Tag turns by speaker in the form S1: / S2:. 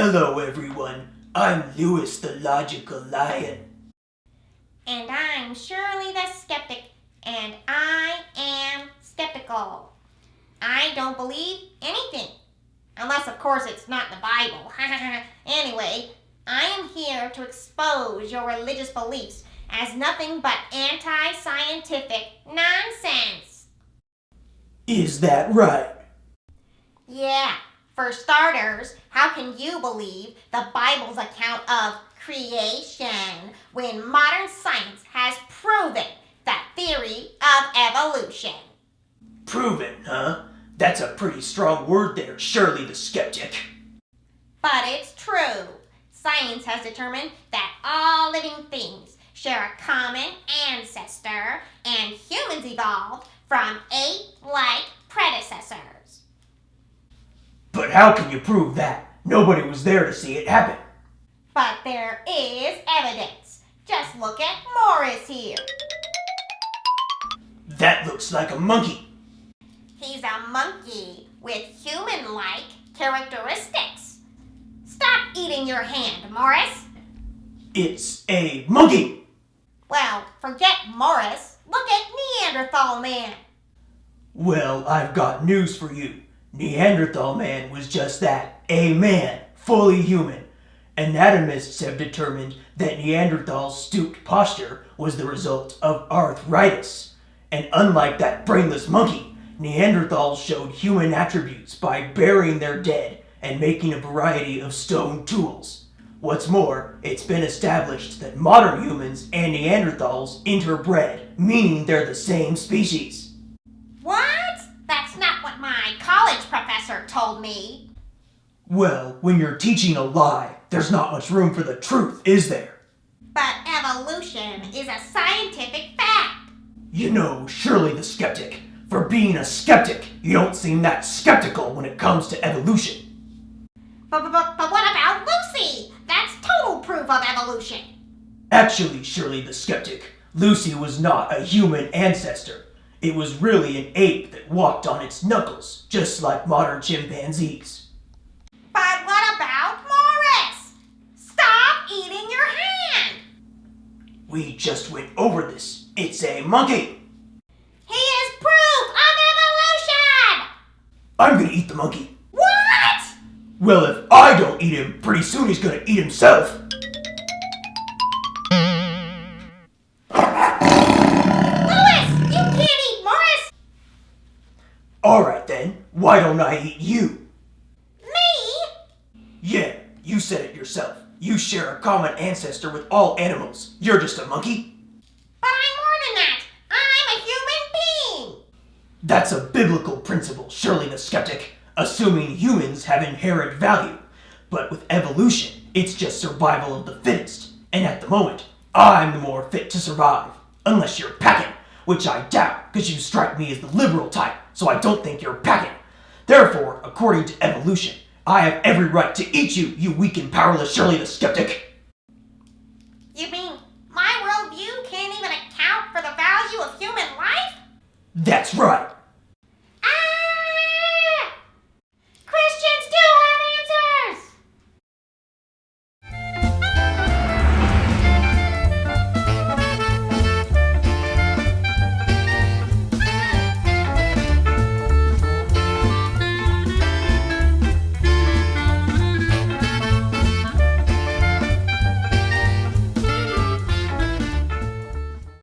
S1: Hello everyone, I'm Lewis the Logical Lion.
S2: And I'm Shirley the Skeptic, and I am skeptical. I don't believe anything. Unless, of course, it's not in the Bible. Anyway, I am here to expose your religious beliefs as nothing but anti-scientific nonsense.
S1: Is that right?
S2: Yeah, for starters, how can you believe the Bible's account of creation when modern science has proven the theory of evolution?
S1: Proven, huh? That's a pretty strong word there, Shirley the Skeptic.
S2: But it's true. Science has determined that all living things share a common ancestor, and humans evolved from ape-like predecessors.
S1: But how can you prove that? Nobody was there to see it happen.
S2: But there is evidence. Just look at Morris here.
S1: That looks like a monkey.
S2: He's a monkey with human-like characteristics. Stop eating your hand, Morris.
S1: It's a monkey.
S2: Well, forget Morris. Look at Neanderthal man.
S1: Well, I've got news for you. Neanderthal man was just that, a man, fully human. Anatomists have determined that Neanderthal's stooped posture was the result of arthritis. And unlike that brainless monkey, Neanderthals showed human attributes by burying their dead and making a variety of stone tools. What's more, it's been established that modern humans and Neanderthals interbred, meaning they're the same species.
S2: What? That's not what my college professor told me.
S1: Well, when you're teaching a lie, there's not much room for the truth, is there?
S2: But evolution is a scientific fact.
S1: You know, Shirley the Skeptic, for being a skeptic, you don't seem that skeptical when it comes to evolution.
S2: But what about Lucy? That's total proof of evolution.
S1: Actually, Shirley the Skeptic, Lucy was not a human ancestor. It was really an ape that walked on its knuckles, just like modern chimpanzees.
S2: But what about Morris? Stop eating your hand.
S1: We just went over this. It's a monkey.
S2: He is proof of evolution.
S1: I'm gonna eat the monkey.
S2: What?
S1: Well, if I don't eat him, pretty soon he's gonna eat himself.
S2: Louis, you can't eat Morris.
S1: Alright then, why don't I eat you?
S2: Me?
S1: Yeah, you said it yourself. You share a common ancestor with all animals. You're just a monkey.
S2: But I'm more than that. I'm a human being.
S1: That's a biblical principle, Shirley the Skeptic, assuming humans have inherent value. But with evolution, it's just survival of the fittest. And at the moment, I'm the more fit to survive. Unless you're packing, which I doubt, because you strike me as the liberal type, so I don't think you're packing. Therefore, according to evolution, I have every right to eat you, you weak and powerless Shirley the Skeptic.
S2: You mean my worldview can't even account for the value of human life?
S1: That's right.